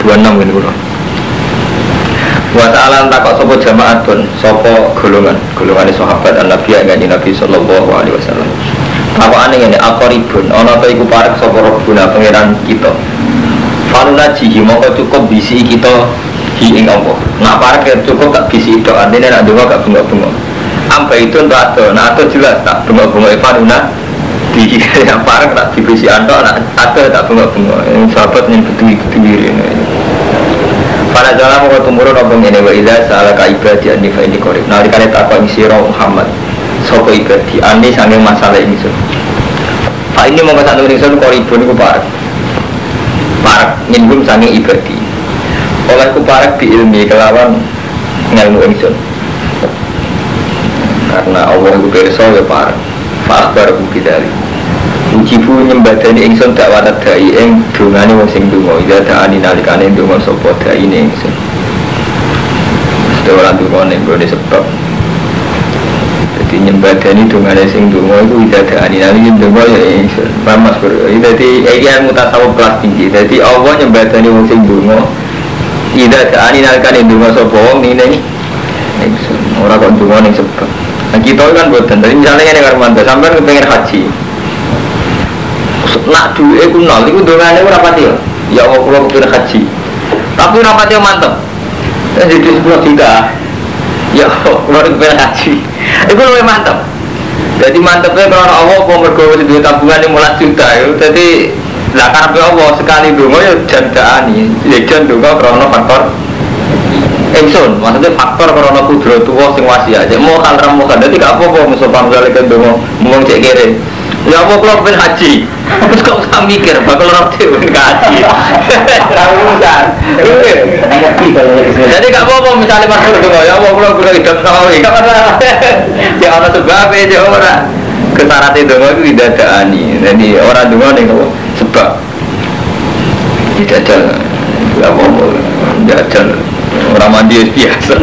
26 ini kula. Wa ta'ala takok sapa jamaatun, sapa golongan sahabat Nabi kanjeng Nabi sallallahu alaihi wasallam. Takokane ngene, aqribun ana ta iku parek sapa Rabbuna pangeran kita. Faluna jihi mongko cukup bisi kita hi ing Allah. Nak parek cukup gak bisi tok, artine nak donga gak bengok-bengok. Amba itu untuk atau jelas tak bengok-bengok faluna di yang parek tak dibisi antok nak atau tak bengok-bengok. Sahabat yang betul-betul ini. Pada jalan mau tumurun obong ini wa idza sa'alaka ibadi anni fa inni qarib. Nalikane takon sira Muhammad sapa ibadi anni sange masalah ini sun. Fa ini mongko sak ingsun qaribun iku parek. Parek minggum sange ibadi. Oleh ku parek di ilmi kelawan ngelmu ingsun. Karena Allah itu pirsa ya parek. Fa akhbaru bidali. Ujibu nyembadani ingsun dakwah dai ing dungane wong sing donga ida daani nalikane donga sapa dai ning ingsun. Ora dungane nggone sebab. Dadi nyembadani dungane sing donga iku ida daani nalikane donga ya ingsun. Mas bro. Dadi iki yang mutasawuf kelas tinggi. Dadi Allah nyembadani wong sing donga ida daani nalikane donga sapa wong ning ingsun. Ora kok donga ning sebab. Nah kita kan boten. Dadi misalnya ngene karo mantu sampean kepengin haji. Nak duwe ku nol iku dongane ora pati ya Allah kula kepengin haji tapi ora pati mantep jadi 10 juta ya Allah kula kepengin haji iku luwih mantep jadi mantepnya karena Allah apa mergo wis duwe tabungan 15 juta jadi lah karepe Allah sekali donga ya jandaani ya jan donga karena faktor ingsun maksudnya faktor karena kudratullah sing wasiat aja mau kan ramu kan dadi gak apa-apa musuh pamjale kan donga mung cek kere ya apa kalau pengen haji terus kok usah mikir bakal orang dewe haji jadi gak apa-apa misalnya masuk dulu ya apa kalau gue hidup sawi gak masalah ya orang sebabnya ya orang kesyarat itu tidak ada ani jadi orang dulu nih sebab tidak ada gak apa-apa tidak ada orang mandi biasa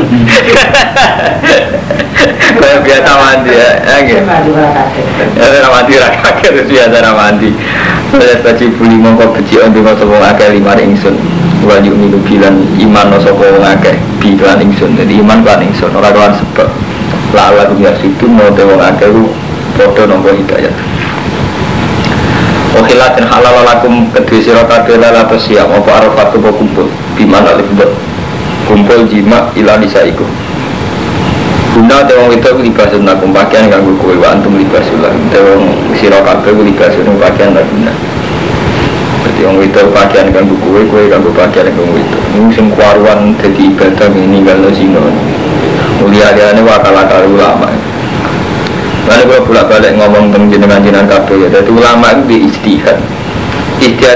kayak biasa mandi ya gitu orang mandi rakyat itu biasa orang mandi saya tadi beli mongkok kecil untuk ngosok ngakeh 5 ingsun wajib milu bilan iman ngosok ngakeh bilan ingsun jadi iman kan ingsun orang kawan sebab lala dunia situ mau tewa ngakeh lu bodoh nombor hidayat wakhilatin halal lakum kedua sirokade lala siap apa arafat tubuh kumpul dimana libet kumpul jima ila nisaiku guna tewang itu libasun lakum pakaian ganggu kue wa antum libasun lah tewang sirokade libasun pakaian lah guna jadi orang itu pakaian ganggu kue ganggu pakaian ganggu itu musim kuaruan jadi ibadah ini kalau zino mulia-lianya wakal-wakal ulama lalu kalau bolak-balik ngomong tentang jenengan-jenengan kabeh ya jadi ulama itu di ijtihad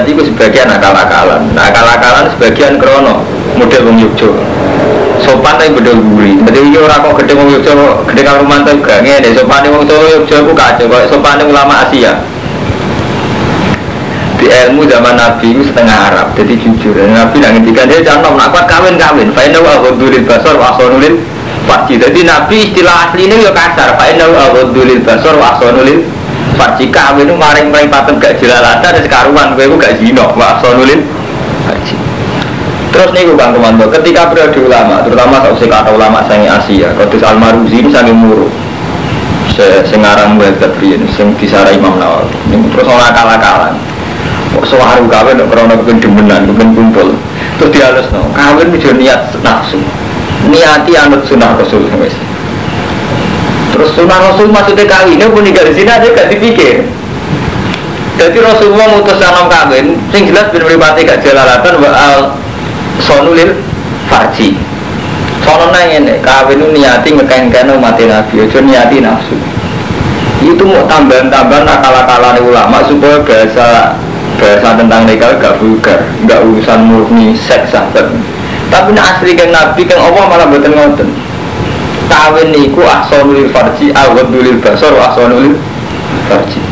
itu sebagian akal-akalan nah akal-akalan sebagian krono model wong Yogyo sopan tapi bedol guri jadi ini orang kok gede wong Yogyo gede kang Rumanto juga ngene sopan wong Solo Yogyo aku kacau kok sopan ulama Asia di ilmu zaman Nabi itu setengah Arab jadi jujur Nabi nak ngendikan dia jangan nak kuat kawin fa'innahu aghadulil basar wa ahsanul farji jadi Nabi istilah aslinya ya kasar fa'innahu aghadulil basar wa ahsanul farji kawin itu maring-maring paten gak jelalatan dan sekaruan kowe gak zina wa ahsanul farji. Terus nih Bang Komandan, ketika periode ulama, terutama sausai kata ulama sangi Asia, Qudus Al-Maruzi ini sangi muru, sengarang buat Gabriel, sing disara Imam Nawawi. Terus orang akal-akalan, suaru kawin, karena kepen demenan, kepen kumpul, terus dihalus no, kawin itu niat nafsu, niati anut sunnah Rasul wes. Terus sunnah Rasul maksudnya kawinnya pun tinggal di sini aja gak dipikir. Jadi Rasulullah mutus salam kawin, sing jelas bermeripati gak jelalatan al sonulil farji sono nangene kawin itu niati ngekeng-keng mati Nabi aja niati nafsu itu mau tambahan-tambahan akal-akalan ulama supaya bahasa tentang nikah gak vulgar gak urusan murni seks sahabat tapi asli kan Nabi kan Allah malah mboten ngoten kawin niku ahsanul farji aghadul basar wa ahsanul farji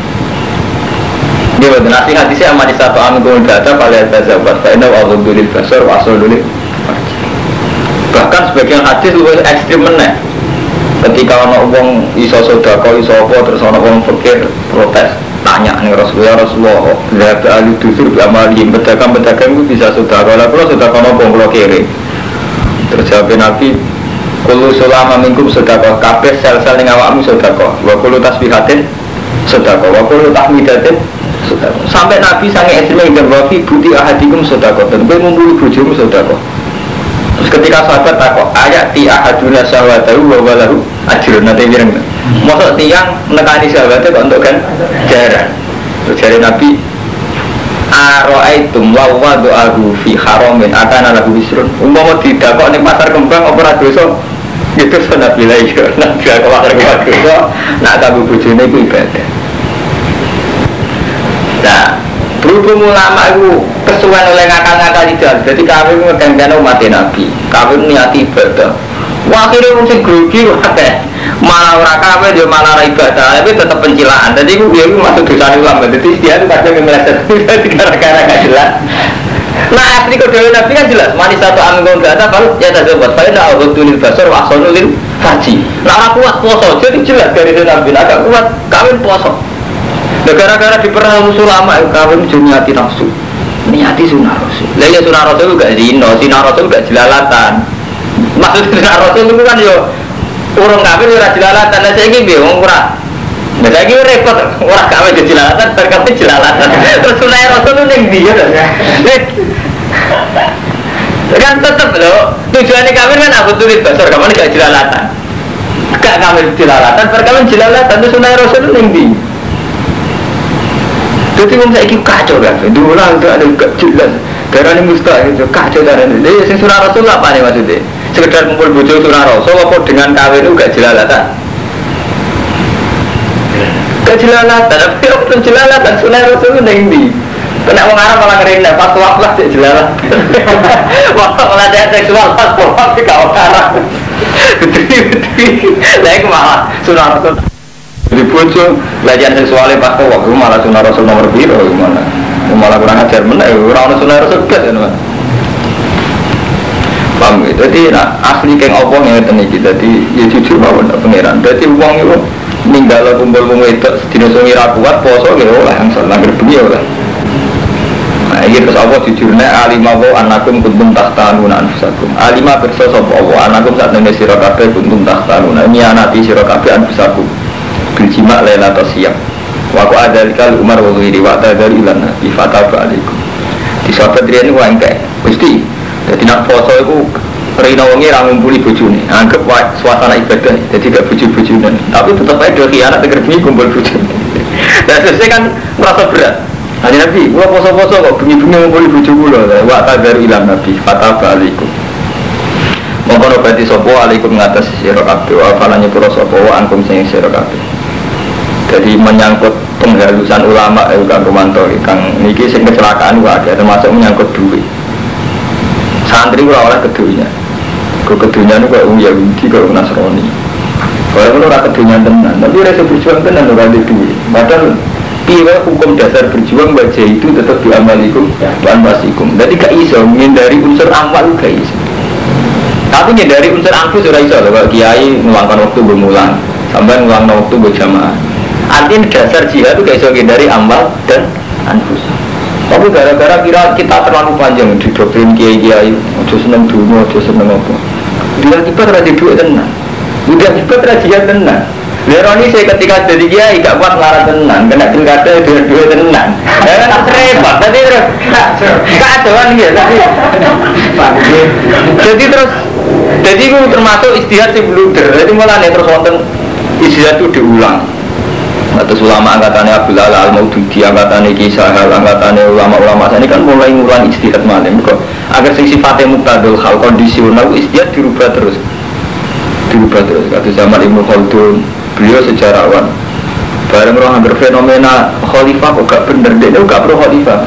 dia berarti hadisnya aman di satu amin kemudian data pada tazabat karena aghadul basar wa ahsanul farji bahkan sebagian hadis lebih ekstrim meneh ketika orang iso sedekah iso apa terus orang fakir protes tanya nih Rasulullah, lihat ahli dusur beramalin pedagang itu bisa sudah kalau sudah kono kalau kiri. Terus jawab Nabi, kulu sulama minkum sedekah, kabeh sel-sel ning awakmu sedekah, wa kulu tasbihatin sedekah, wa kulu tahmidatin sedekah. Sampai Nabi sange ekstrem ngendong wafi budi ahadikum sedekah, dan kowe ngumpuli bojomu sedekah. Terus ketika sahabat takok, ayat ti ahaduna syahwatahu wa walahu ajrun nate wireng. Mosok tiyang nekani sahabate kok entuk kan jaran. Terus jare Nabi, ara'aitum law wadu'ahu fi haramin akana lahu wisrun. Umpama didakok ning pasar kembang apa ora dosa? Itu sunnah bila iya. Nah, dia pasar kembang dosa, nak kanggo bojone iku ibadah. Nah, berhubung ulama itu kesuwen oleh ngakal-ngakal ideal. Jadi kawin ngegangkan umat Nabi, kawin niati ibadah. Wah, akhirnya mungkin grogi wae. Malah ora kawin yo malah ora ibadah, tapi tetap pencilaan. Jadi itu dia masuk dosa ulama. Jadi dia itu kadang meleset gara-gara gak jelas. Nah, asli kode Nabi kan jelas. Manis satu anggung data baru ya tak dapat. Saya nak abdulil basar wa sonulil haji. Nah, aku kuat puasa. Jadi jelas dari Nabi agak kuat kawin puasa. Gara-gara diperang ulama kawin niati nafsu. Niati sunah rasul. Lah ya sunah rasul gak zina, sunah rasul gak jelalatan. Maksud sunah rasul itu kan yo urung kawin ora jelalatan. Lah saiki piye wong ora. Lah saiki repot ora kawin jelalatan, berkawin jelalatan. Terus sunah rasul itu ning ndi ya? Kan tetep lho, tujuannya kawin kan aku tulis basar, kamu gak jelalatan. Gak kawin jelalatan, berkawin jelalatan itu sunah rasul itu ning ndi? Jadi kalau saya ikut kacau kan, dulu lah itu ada gak jelas. Darah ini mustahil itu kacau darah ini. Jadi yang surah rasul apa nih maksudnya? Sekedar kumpul bujuk surah rasul, apa dengan kawin itu gak jelalatan? Gak jelalatan, tapi apa jelalatan? Surah rasul itu tinggi. Kena orang Arab malah ngerinda, pas waklah cek jelalatan. Waktu pelatihan seksual pas waklah gak orang Arab. Lagi malah surah rasul. Jadi bojo belajar seksualnya pas tuh waktu malah sunah rasul nomor biru gimana? Malah kurang ajar mana? Orang sunah rasul gak kan? Paham gitu? Jadi asli keng opong yang itu jadi ya jujur bahwa pengiran. Jadi uang itu ninggal kumpul itu sedino sungi rakuat poso gitu lah yang salah berbunyi lah. Nah ini terus apa jujurnya alimah wa anakum kuntum tahtanuna anfusakum. Alimah bersosok Allah anakum saat ini sirakabe kuntum tahtanuna. Ini anati sirakabe anfusakum. Biljima lela atau siang. Waku ada kali Umar wali riwata dari ilana ifataba alaikum. Di sahabat dia ini wang kayak mesti. Jadi nak poso itu rina wangi rangumpuli bujuni. Anggap suasana ibadah. Jadi gak buju-bujunan. Tapi tetap aja khianat tergerbi kumpul bujuni. Dan selesai kan merasa berat. Hanya Nabi, gua poso-poso kok bunyi-bunyi ngumpuli buju gula. Waku dari ilana ifataba alaikum. Mongkon obati sopo alaikum ngatas sira kabeh wa falanya pura sopo wa ankum sing sira kabeh. Jadi menyangkut penghalusan ulama Kang Romanto Kang niki sing kecelakaan wae termasuk menyangkut duit. Santri ora oleh kedunya. Kedunya niku kok Yahudi kok Nasrani. Kalau ora kedunya tenan, tapi ora berjuang tenan ora di duit. Padahal piye hukum dasar berjuang baca itu tetap diamalikum wan wasikum. Jadi gak iso menghindari unsur amal gak iso. Tapi dari unsur anfus sudah iso, kalau kiai meluangkan waktu bermulang, sampai meluangkan waktu berjamaah. Artinya dasar jihad itu gak iso dari amal dan anfus. Tapi gara-gara kira kita terlalu panjang di doktrin kiai-kiai, ojo seneng dulu, ojo seneng apa. Dia kita terjadi duit tenang, udah kita terjadi tenang. Leroni saya ketika jadi kiai gak kuat ngarang tenang, kena pilkada duit tenang. Kan repot, tadi terus kacauan gitu. Jadi terus. Jadi itu termasuk istihad si blunder. Jadi malah terus wonten istihad itu diulang. Atas ulama angkatannya Abdul Ala Al-Maududi, angkatannya Kisah, angkatannya ulama-ulama ini kan mulai ngulang istihad malam. Agar sing sifatnya muktadul hal kondisional istihad dirubah terus. Kata zaman Ibnu Khaldun, beliau sejarawan. Bareng orang hampir fenomena khalifah kok gak bener, dia gak perlu khalifah.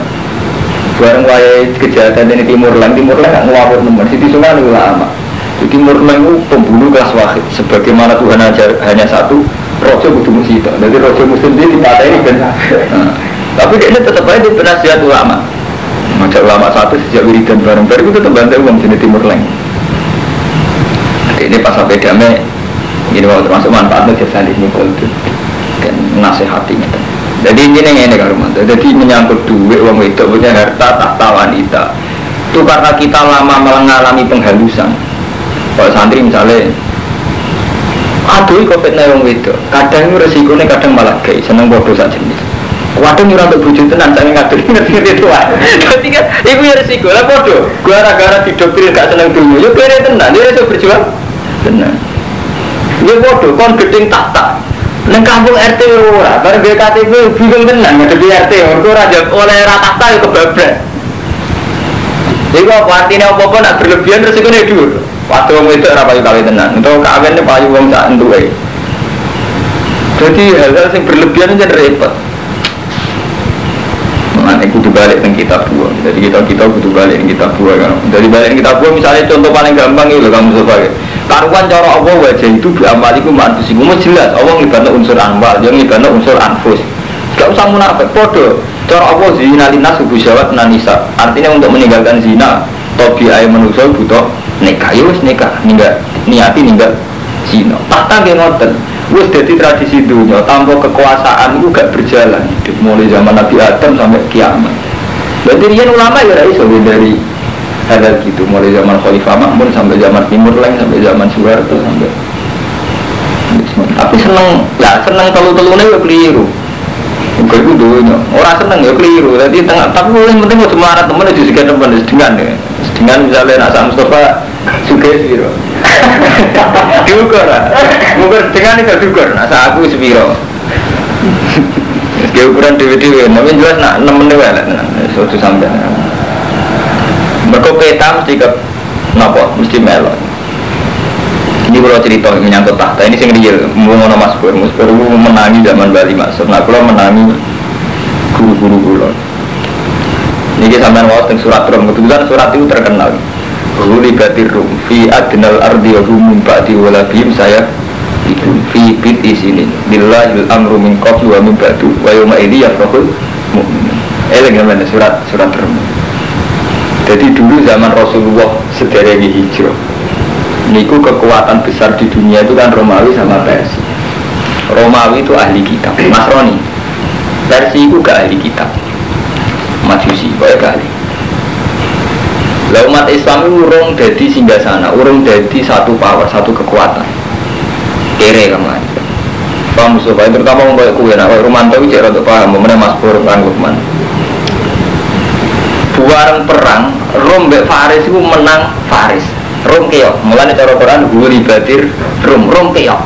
Bareng wayai kejahatan ini Timur Leng gak ngawur nomor. Siti Sungan ulama. Jadi Timur-Leng itu pembunuh kelas wahid. Sebagaimana Tuhan hanya satu, Rojo kudu muslim. Jadi Rojo muslim dia dipatahin kan. Tapi kayaknya tetap aja penasihat ulama. Macam ulama satu sejak wiridan bareng-bareng itu tetap bantai uang jenis Timur-Leng. Ini pas sampai damai, ini mau termasuk manfaatnya jasa ini kalau itu kan nasihatinya. Jadi ini kan Romanto. Jadi menyangkut duit uang itu punya harta tahta wanita. Itu karena kita lama mengalami penghalusan. Kalau santri misalnya, aduh kok fitnah uang itu. Kadang itu resikonya kadang malah gay, seneng bodoh saja jenis. Waduh nyurang untuk bujuk tenan, saya ngatur ngerti itu lah. Jadi kan, itu ya resiko lah bodoh. Gara-gara didoktrin gak seneng dulu, ya kira tenan, dia bisa berjuang tenan. Ya bodoh, kon gedeng tahta. Neng kampung RT ora, bareng BKTP bingung tenan ngadepi RT, mergo ora oleh rata tahta ya kebablas. Jadi apa artinya apa-apa nak berlebihan resikonya dhuwur. Waktu wong itu ora payu kawin tenan, untuk kawin payu wong sak entuke. Jadi hal-hal yang berlebihan itu repot. Mengenai kudu balik dengan kitab buah. Jadi kita kudu balik dengan kitab buah kan. Dari balik dengan kitab buah misalnya contoh paling gampang itu kamu sebagai karuan cara Allah wajah itu diamaliku mantusiku jelas Allah ngibana unsur anwal, dia ngibana unsur anfus. Gak usah munafik podo. Cara Allah zina linas subuh syawat nanisa. Artinya untuk meninggalkan zina, tobi ayat manusia butuh nikah. Ya wis nikah, niati ninggal zina. Tak ngoten. Wis dadi tradisi dunia, tanpa kekuasaan itu gak berjalan hidup mulai zaman Nabi Adam sampai kiamat. Berarti riyen ulama ya iso dari hal gitu mulai zaman Khalifah Makmun sampai zaman Timur Leng sampai zaman Soeharto sampai. Tapi seneng telu-telune ya keliru. Bukan itu dunia, orang seneng ya keliru. Jadi tapi paling penting mau cuma anak temen itu juga temen dengan misalnya Nasa Mustafa juga siro. Diukur lah, ukur dengan itu diukur. Nasa aku sepiro. Dia ukuran dewi-dewi, tapi jelas nak 6 menit lah, suatu sampai. Mereka peta mesti ke, napa mesti melon. Ini kalau cerita menyangkut tahta ini sing real, ngono Mas Pur menangi zaman Bali Maksud. Nah, kalau menangi guru-guru kula. Niki sampean waos teng surat Rum, kebetulan surat itu terkenal. Hulibatir rum fi adnal ardi wa hum min ba'di wala bihim saya itu fi bid'i sinin billahil amru min qablu wa min ba'du wa yawma idzi yafrahul mu'minun. Elegan surat Rum. Jadi dulu zaman Rasulullah sederenge hijrah. Niku kekuatan besar di dunia itu kan Romawi sama Persia. Romawi itu ahli kitab, Nasrani. Persia itu gak ahli kitab, Majusi, boleh gak ahli. Lah umat Islam itu urung jadi singgah sana, urung jadi satu power, satu kekuatan. Kere kemana? Paham Mustafa, terutama mau kayak kue, nak Romanto itu cek untuk paham, mana Mas Pur, Lukman. Buareng perang, Rom mbek Faris itu menang Faris. Rom keok, mulanya cara Quran guri batir Rom keok.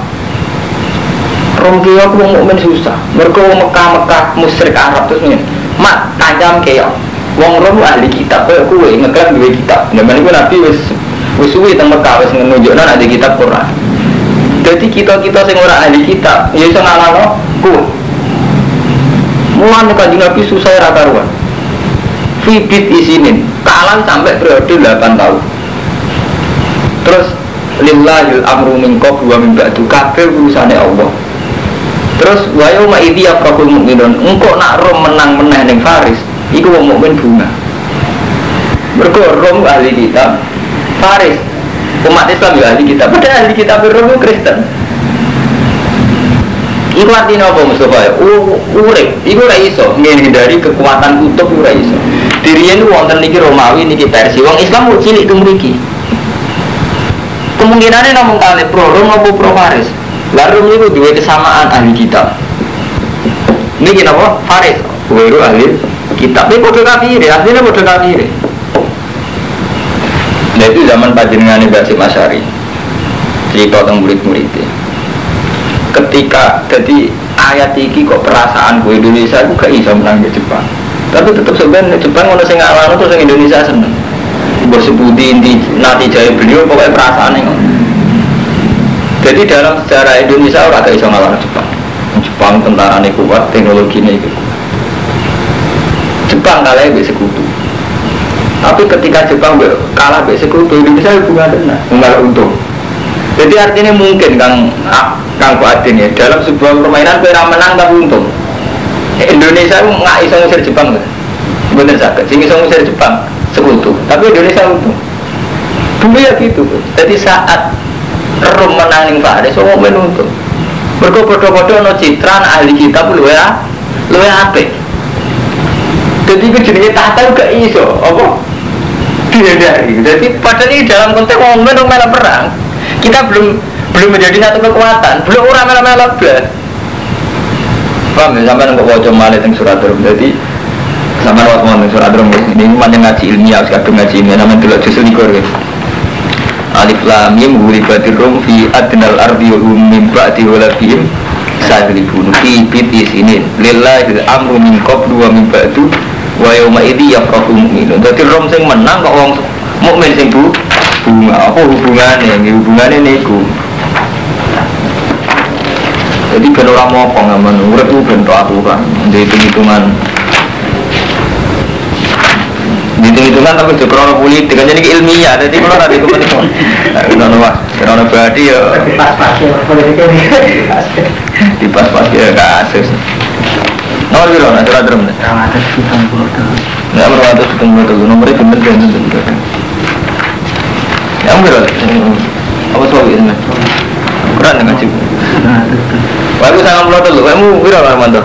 Rom keok itu mukmin susah. Mereka Mekah musyrik Arab terus nih, mak tajam keok. Wong Rom ahli kitab, kue ngeklaim dua kitab. Zaman itu Nabi wis suwi teng Mekah wis nunjukna ada kitab Quran. Jadi kita sing ora ahli kitab, ya iso ngalahno kue. Mulane Kanjeng Nabi susah ra karuan. Fibit isinin, kalah sampai periode 8 tahun. Terus lillahil amru min qablu wa min ba'du, kabeh urusane Allah. Terus wa yauma idzi yafrahul mu'minun, engko nak Rom menang meneh ning Faris, iku wong mukmin bunga. Mergo Rom ahli kitab, Faris umat Islam ya ahli kitab, padahal ahli kitab Rom Kristen. Iku artinya apa Mustafa? Urip, iku ora iso menghindari kekuatan kutub ora iso. Diriyen wonten niki Romawi niki Persia, wong Islam kok cilik kemriki. Kemungkinannya namung kali pro Rom maupun pro Faris. Lalu itu dua kesamaan ahli kitab. Ini kenapa? Faris, baru ahli kitab. Ini bodoh kafir, aslinya bodoh kafir. Nah itu zaman panjenengan Mbak Sim Asy'ari. Cerita tentang murid-muridnya. Ketika jadi ayat ini kok perasaan ku Indonesia aku gak bisa menang di Jepang. Tapi tetap sebenarnya Jepang kalau saya ngalami terus yang Indonesia seneng. Bersebuti inti nanti jaya beliau pokoknya perasaan ini. Jadi dalam sejarah Indonesia orang gak bisa ngalahkan Jepang tentaranya kuat, teknologinya itu. Jepang kalah be sekutu. Tapi ketika Jepang kalah be sekutu, Indonesia bunga tenang, malah untung. Jadi artinya mungkin Kang Fuadin ya dalam sebuah permainan kira menang tapi untung. Indonesia nggak bisa ngusir Jepang, bener sakit. Sing bisa ngusir Jepang sekutu, tapi Indonesia untung. Dulu ya gitu. Jadi saat Rom menang ning Faris, semua menuntung. Mergo podo-podo no citran ahli kitab lu ya luwe apik. Jadi itu jenenge tahta gak iso, apa? Dihindari. Jadi padahal ini dalam konteks momen mela perang, kita belum menjadi satu kekuatan, belum orang mela belas. Paham ya? Sampai nggak baca malah tentang surat Rum. Jadi sampai waktu mau surat Rum ini macam ngaji ilmiah, kadang ngaji ilmiah namanya tidak justru likur. Alif lam mim ghulibatir rum fi adnal ardi wa hum min ba'di walabihim sahlibun fi biti sinin lillahi amru min qablu wa min ba'du wa yawma idzi yafrahu mu'minun. Dadi rom sing menang kok wong mukmin sing bunga apa hubungane niku. Jadi ben ora mopo ngamen urip ku ben tok aturan hitung-hitungan tapi itu krono politik kan jadi ilmiah jadi kalau ada itu penting krono mas krono berarti ya di pas ya kasus nomor bilang ada surat drum nggak berwatus betul nomornya bener yang bilang apa soal ini kurang dengan cip aku sangat melotot lu kamu bilang Armando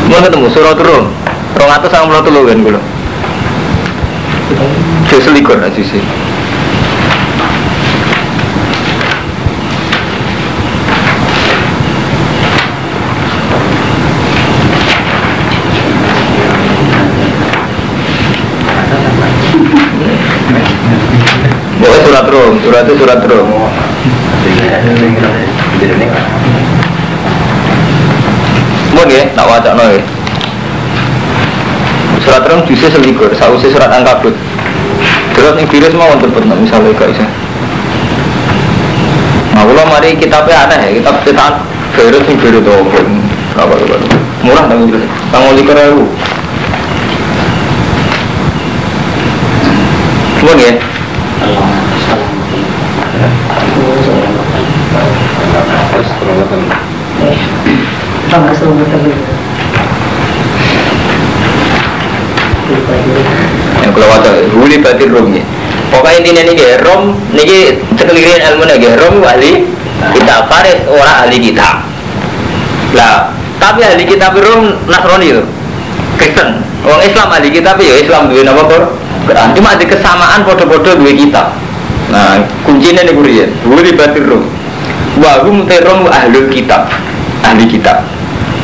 mau ketemu surat drum 290 lu kan gue saya selikur aja sih. Boleh surat Rum, surat Rum. Mohon ya, nak wajak noy. Surat Rum justru selikur, sausnya surat Ankabut. Terus yang virus mau untuk pernah misalnya kayak saya. Nah kalau mari kitabnya ada ya, kitab setan virus yang virus apa? Murah tapi virus. Tanggal 5.000. Mohon ya. Yang kalau wadah huli batin rom ni. Pokoknya intinya ni ke rom ni sekelirin ilmu ni ke rom ahli kitab Faris orang ahli kitab. Lah tapi ahli kitab rom Nasrani tu Kristen. Orang Islam ahli kitab ya Islam dua nama Quran. Cuma ada kesamaan foto-foto dua kitab. Nah kuncinya ni kurian huli batin rom. Wahum terom ahli kitab.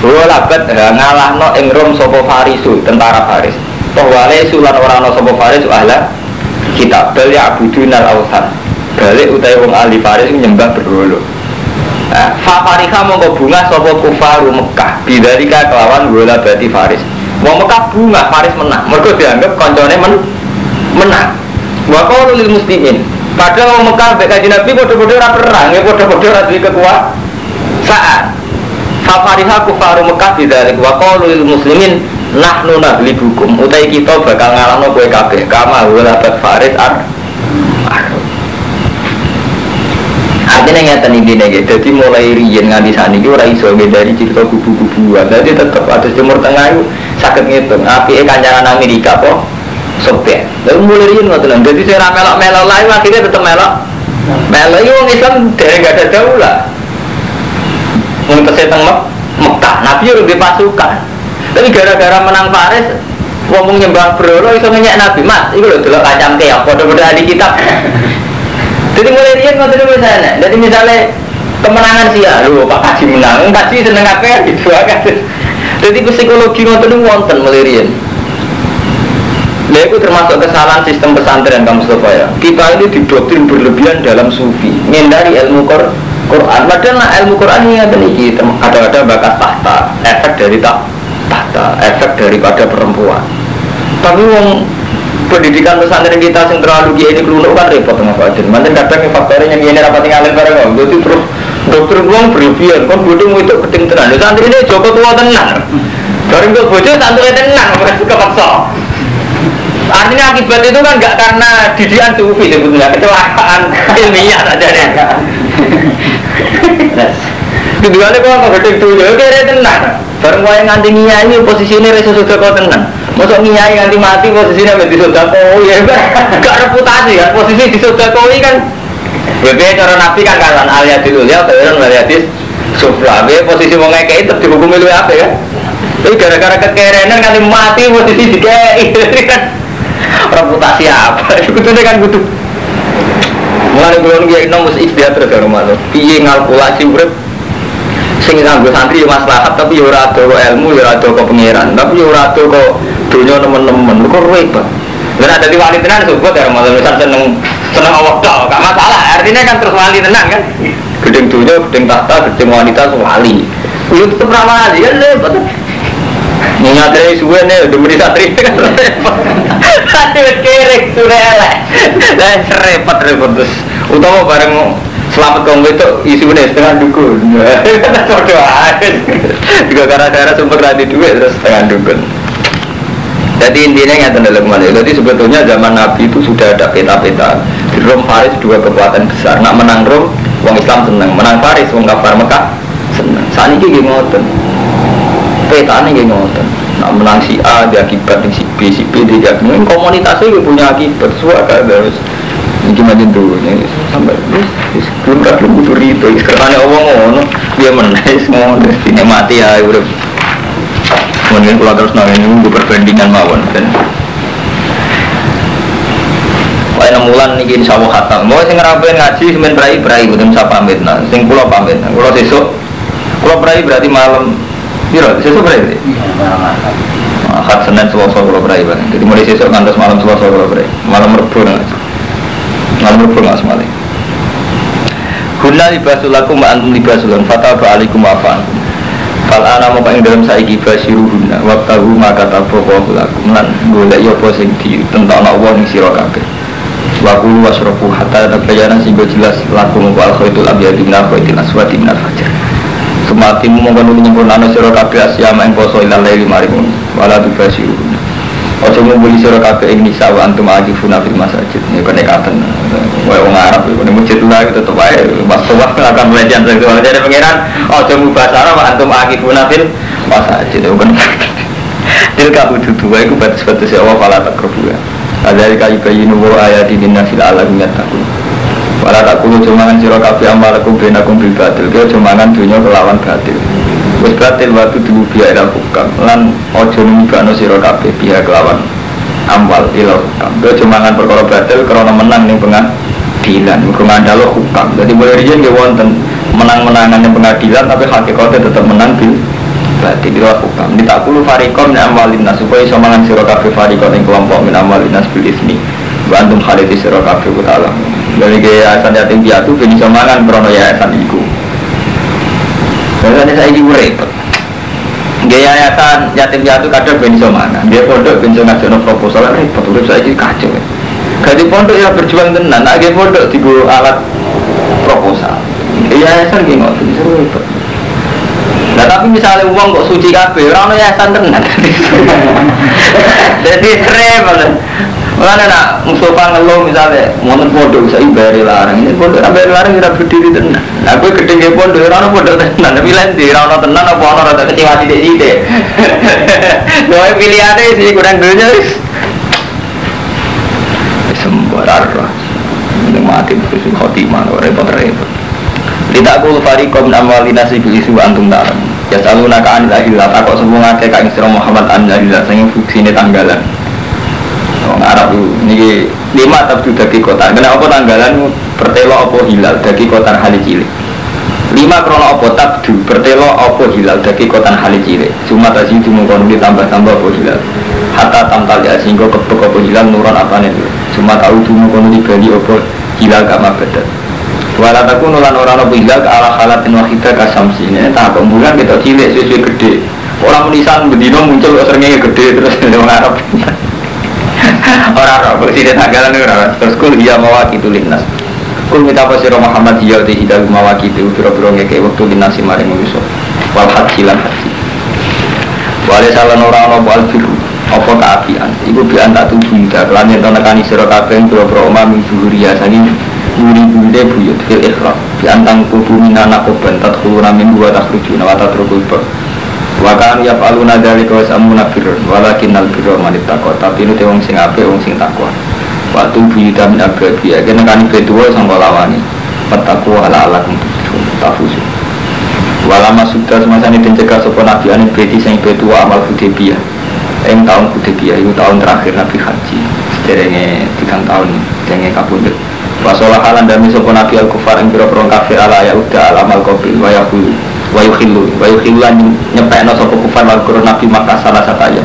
Walabat ngalah no engrom sopo Farisu tentara Faris. Bahwale sulan orang no sopo Faris ahla kitab beli abudunal awsan balik utai wong ahli Faris menyembah berhala. Fafariha mongko bunga sopo kufaru Mekah bidarika kelawan bola berarti Faris. Wong Mekah bunga Faris menang. Mereka dianggap koncone menang. Wa qalu lil muslimin. Padahal wong Mekah mek kanjeng Nabi padha-padha ora perang, ya padha-padha ora duwe kekuasaan. Fafariha kufaru Mekah bidarika wa qalu lil muslimin nahnu naghlibukum utai kita bakal ngalahno kowe kabeh kama walabat Faris artinya ngeten intine nggih dadi mulai riyen nganti saniki ora iso dari cerita kubu-kubuan dadi tetep atus Timur Tengah iku saged ngitung apike kancaran Amerika apa Soviet lha mulai riyen ngoten dadi sing ra melok-melok lae akhirnya tetep melok iki wong Islam dereng gak ada daulah wong teng Mekah Nabi yo duwe pasukan. Tapi gara-gara menang Faris, ngomong nyembah berhala iso ngenyek Nabi Mas, iku lho delok kacam keok padha-padha ahli kitab. Jadi mulai riyen ngoten niku sana. Jadi misalnya kemenangan sih ya, lho Pak Haji menang, Haji seneng kabeh gitu kan. Jadi psikologi ngoten niku wonten mulai riyen. Lha itu termasuk kesalahan sistem pesantren kamu Mustafa ya. Kita ini didoktrin berlebihan dalam sufi, menghindari ilmu Quran. Padahal ilmu Quran ini ada bakat tahta, efek dari tahta, efek daripada perempuan. Tapi wong pendidikan pesantren kita yang terlalu gini kelunuk kan repot sama Pak Adin. Mantan kadang faktornya yang ini rapat tinggalin bareng kok. Jadi terus dokter uang berlebihan, kan bodoh itu penting tenan. Santri ini Joko tua tenan. Dari itu bodoh santri tenan, mereka kepaksa. Artinya akibat itu kan nggak karena didikan sufi sebetulnya, kecelakaan ilmiah saja deh. Keduanya kok gede tuh, ya kira tenan. Bareng kau yang nganti nyai posisinya reso sudah kau tenan. Masuk nyai nganti mati posisinya menjadi sudah kau ya, gak reputasi kan posisi di sudah kau kan. Berbeda cara nabi kan kalian aliatil ulia, kalian aliatis sufla. Posisi mau ngekei tetap dihukumi lu apa ya? Tapi gara-gara kekerenan kan mati posisi dikei kan reputasi apa? Itu kan butuh. Mulai belum dia nomus istiadat terus kalau malu. Piye ngalkulasi urip sing nganggo santri maslahat tapi yo ora ada ilmu yo ora ada kok pangeran tapi yo ora ada kok dunya temen-temen kok repot. Lan ada di wali tenan support ya malah misal seneng Allah tok gak masalah artinya kan terus wali tenan kan gedeng dunya gedeng tahta gedeng wanita wali yo tetep ra wali ya repot. Nyatane suwe ne demeni santri kan repot. Aduh kerek sure elek. Lah repot terus utawa bareng selamat kaum itu isunya setengah dukun. Coba aja. Juga gara-gara sumber radi duit terus setengah dukun. Jadi intinya yang terdalam mana? Jadi sebetulnya zaman Nabi itu sudah ada peta-peta. Di Rom Faris dua kekuatan besar. Nak menang Rom, wong Islam senang. Menang Faris, wong kafir Mekah senang. Saat ini gini ngoten. Peta ini gini ngoten. Nak menang si A dia akibat si B dia akibat. Komunitasnya punya akibat. Suaka harus. Ini cuma jentuh ini sampai belum butuh itu karena orang dia menaik semua ini mati ya udah mungkin kalau terus nanya ini perbandingan mawon dan lain bulan ini insya Allah khatam mau sing ngerapain ngaji semen berai betul bisa pamit nah sing pulau pamit kalau besok kalau berai berarti malam biro besok berai malam Senin Selasa kalau berai jadi mulai besok ngantos malam Selasa kalau berai malam Rabu Lalu berlas malik. Hunna libasulakum wa antum libasulun fataba alaikum wa fa'ankum. Fal ana mongko ing dalem saiki basiruhunna wa tahu maka tabawa lakum lan golek yo apa sing ditentokno Allah ning sira kabeh. Wa qulu wasrafu hatta tabayyana sing jelas lakum wal khaitul abyad min al-khaitil aswad min al-fajr. Semakin mongko nyempurnane sira kabeh asyama ing poso ilal laili maring wala tubasiruhunna. Ojo ngumpuli sira kabeh ing nisa wa antum akifuna fil masajid. Ini pendekatan wae wong Arab iku ning masjid lha tetep wae masalah akan pelecehan seksual. Jadi pangeran ojo mubasara wa antum akifuna fil masajid. Bukan. Tilka hududu wae iku batas-batas Allah fala takrubu. Adari kai bayinu wa ayati linnasil alamin yattaqun. Wala takulu cumangan sira kabeh amalakum benakum bil batil. Ki cumangan dunya kelawan batil. Wis batil waktu dulu biya ila hukam lan ojo numibano sira kabeh biya kelawan amwal ila hukam. Yo cumangan perkara batil karena menang ning pengadilan, mergo ngandalo hukam. Dadi mulai riyen nggih wonten menang-menangan ning pengadilan tapi hakikate tetep menang bil batil ila hukam. Ditakulu fariqom min amwalin nas supaya iso mangan sira kabeh fariqon ing kelompok min amwalin nas bil ismi. Wa antum khalid sira kabeh kutalam. Dari yayasan yatim piatu ben iso mangan krana yayasan iku. Karena saya ini repot. Gaya yayasan yatim piatu kadang ben iso mangan. Dia pondok ben iso ngajono proposal repot. Urip saya iki kacau. Gadi pondok ya berjuang tenan. Nek pondok digo alat proposal. Yayasan ki ngoten iso repot. Nah tapi misalnya uang kok suci kabeh, ora ono yayasan tenan. Jadi repot. Mulane nak Mustafa ngeluh misalnya wonten pondok saya bayar larang. Ini pondok bayar larang ora berdiri tenan. Lah kowe gedhe nggih pondok ora ono pondok tenan. Tapi lan di ora ono tenan apa ono rada kecewa sithik-sithik. Lha pilihane sih kurang dunya wis. Sembarar. Ini mati terus khotimah ora repot-repot. Lidakul fariqom amwalina sibil isu antum dalam. Ya saluna ka anil ahillah takok semua ngake ka Isra Muhammad anil ahillah sing fuksine tanggalan. Wong Arab niki 5 tabdu dadi kota. Kenapa tanggalan pertelo apa hilal dadi kota hali cilik. 5 krono apa tabdu pertelo apa hilal dadi kota hali cilik. Cuma tadi dimungkon ditambah-tambah apa hilal. Hatta tamtal ya singgo kepek apa hilal nuron apane. Cuma tahu dimungkon dibali apa hilal gak mabedat. Wala takunu lan ora ana hilal ala halatin wahidah kasamsi. Ini tak bulan kita cilik suwe gede. Orang menisan bedino muncul kok seringe gede terus wong Arab. Orang kok sithik tanggalan ora terus kul iya mawaqit linnas. Kul minta pasira Muhammad iya te hidal mawaqit pira-pira ngeke wektu linnas maring manusa. Wal hajilan haji. Wale salan ora ana wal biru apa kaapian. Iku bi anta tuju ida lan yen nekani sira kabeh pira-pira umam zuhuriya saking guri-guri buyut fil ikhlas bi antang kubu minana koban tadkhuluna min wa takhrujuna wa tatrukul bar. Wakan ya faluna dari kau samuna birr, walakinnal birra manittaqwa. Tapi itu wong sing apik, wong sing takwa. Waktu buyuta min agrabiya, kena kani kedua sangka lawani. Fattaqwa ala alakum tafus. Walama sudah semasa ini dincegah sopan Nabi Anin Beti sing betu amal Hudaybiyah. Yang tahun Hudaybiyah itu tahun terakhir Nabi Haji. Sederenge 3 tahun jenge kabundut. Wasolah halan dan sopan Nabi Al-Kufar yang biro-biro kafir ala ya udah alamal qabil wa yukhillan nyepekno sapa kufar wal qurun Nabi Makkah salah sataya.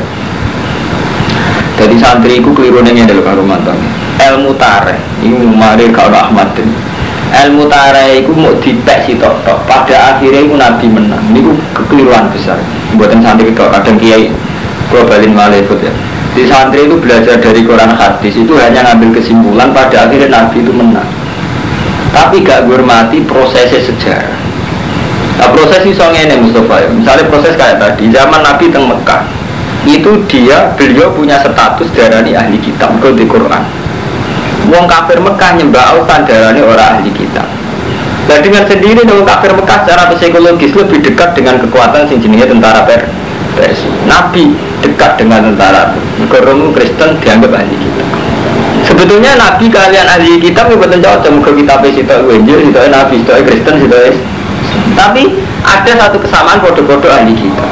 Jadi santri iku keliru ning ngene lho karo mantan. Ilmu tareh iku mari karo Ahmad. Ilmu tareh iku mau dipek sitok-tok. Pada akhirnya iku Nabi menang. Niku kekeliruan besar. Mboten santri kok kadang kiai kula balin malih ya. Di santri itu belajar dari Quran hadis itu hanya ngambil kesimpulan pada akhirnya Nabi itu menang. Tapi gak menghormati prosesnya sejarah. Nah proses itu ngene Mustafa. Misalnya proses kayak tadi zaman Nabi teng Mekah. Itu beliau punya status darani ahli kitab di Quran. Wong kafir Mekah nyembah autan darani orang ahli kitab. Nah dengan sendiri wong kafir Mekah secara psikologis lebih dekat dengan kekuatan sing jenenge tentara Persia. Nabi dekat dengan tentara Romawi Kristen dianggap ahli kitab. Sebetulnya Nabi kalian ahli kitab bukan cocok ke kitab sitok Injil, sitok Nabi, sitok Kristen, sitok. Tapi ada satu kesamaan kode-kode ahli kitab.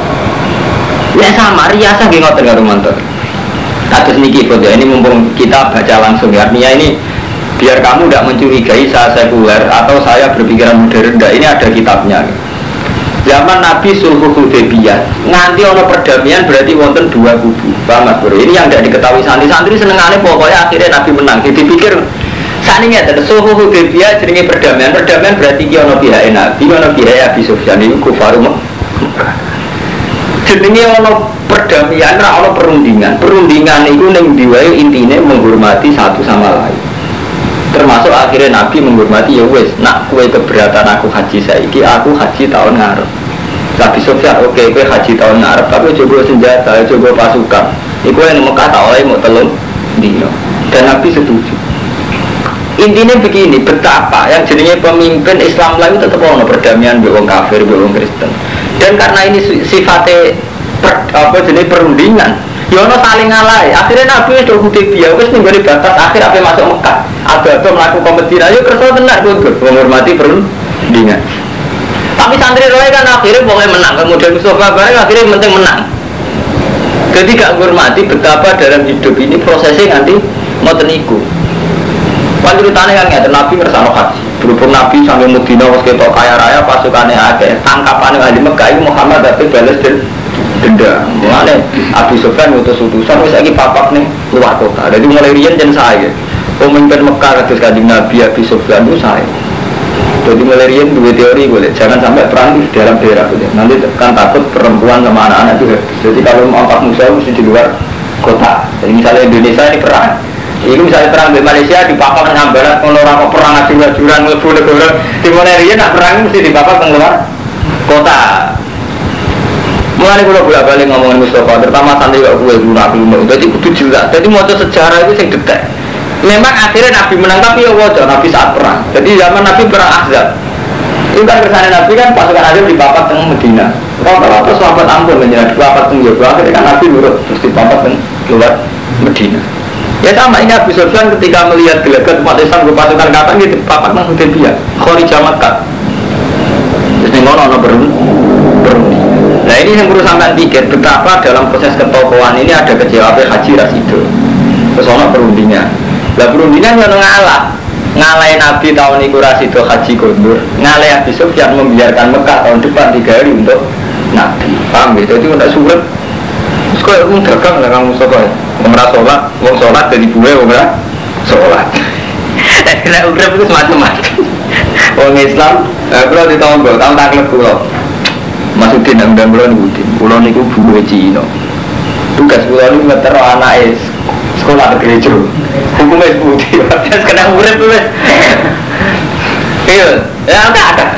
Ya sama, riasa nggih ngoten karo mantor. Kados niki foto ini mumpung kita baca langsung ya. Artinya ini biar kamu tidak mencurigai saya sekuler atau saya berpikiran modern. Ini ada kitabnya. Zaman Nabi Sulhul Hudaybiyah nganti ono perdamaian berarti wonten 2 kubu. Paham Mas Bro? Ini yang tidak diketahui santri-santri senengane pokoknya akhirnya Nabi menang. Jadi pikir sakniki ada Sulhul Hudaybiyah jenenge perdamaian. Perdamaian berarti ki ono pihak Nabi, ono pihak Abi Sufyan iku kufarum. Jenenge ono perdamaian, ora ono perundingan. Perundingan itu ning diwae intine menghormati satu sama lain. Termasuk akhirnya Nabi menghormati ya wis, nak kowe keberatan aku haji saiki, aku haji tahun ngarep. Nabi Sufyan oke, kowe haji tahun ngarep, tapi coba senjata, coba pasukan. Iku yang Mekah tak oleh mau telung dino. Dan Nabi setuju. Intinya begini, betapa yang jenenge pemimpin Islam lain tetap ono perdamaian be wong kafir, be wong Kristen. Dan karena ini sifatnya jenis perundingan, ya ono saling ngalai. Akhirnya Nabi itu Hudaybiyah wis ninggone batas akhir apa masuk Mekah. Ada melakukan kompetisi, ayo kerso tenar kudu menghormati perundingan. Tapi santri roe kan akhirnya boleh menang, kemudian Mustafa bareng akhirnya penting menang. Jadi gak menghormati betapa dalam hidup ini prosesnya nanti ngoten iku. Ceritanya kan nggak Nabi ngersano haji. Berhubung Nabi sampai Medina was ketok kaya raya pasukannya akeh. Tangkapan ahli Mekah itu Muhammad tapi balas denda. Mulane Abi Sufyan ngutus utusan wis saiki papak ning luar kota. Jadi mulai riyen jen saya. Pemimpin Mekah kados Kanjeng Nabi Abi Sufyan itu saya. Jadi mulai riyen dua teori boleh. Jangan sampai perang di dalam daerah gitu. Nanti kan takut perempuan sama anak-anak juga. Jadi kalau mau angkat musuh mesti di luar kota. Jadi misalnya Indonesia ini perang. Itu misalnya perang di Malaysia di papak tengah barat, kalau orang perang adu-aduran lebu negara di Malaysia nak perang mesti di papak tengah kota. Mulai kalau bolak-balik ngomongin Mustafa, terutama santri gak gue lunak. Jadi kudu jelas. Jadi mau sejarah itu yang detek. Memang akhirnya Nabi menang tapi ya wajar Nabi saat perang. Jadi zaman Nabi perang Ahzab. Itu kan kesannya Nabi kan pasukan Ahzab di papak tengah Medina. Rata-rata sahabat ampun menjadi di papak tengah Jawa. Akhirnya kan Nabi nurut terus di papak tengah keluar Medina. Ya sama ini Abu Sufyan ketika melihat gelagat umat Islam ke pasukan kata gitu papak nang Hudaybiyah Kharijah Makkah. Terus ngono ono berunding. Nah ini yang perlu sampean pikir betapa dalam proses ketokohan ini ada kejawab Haji Rasido. Terus ono perundingan. Lah perundingan yang ngalahin Nabi tahun itu Rasido Haji Gondor. Ngalahin Abu Sufyan membiarkan Mekah tahun depan 3 hari untuk Nabi. Paham gitu? Itu udah sulit. Terus kok dagang lah kamu Mustafa. Umrah sholat, wong sholat jadi buwe umrah sholat. Kena umrah itu semacam-macam. Wong Islam, kalau di tahun taklek pulau, Masudin dan pulau pulau niku buwe Cina. Tugas pulau ini ngeter anak sekolah gereja. Hukumnya putih, terus kena umrah tuh. Iya, ya ada.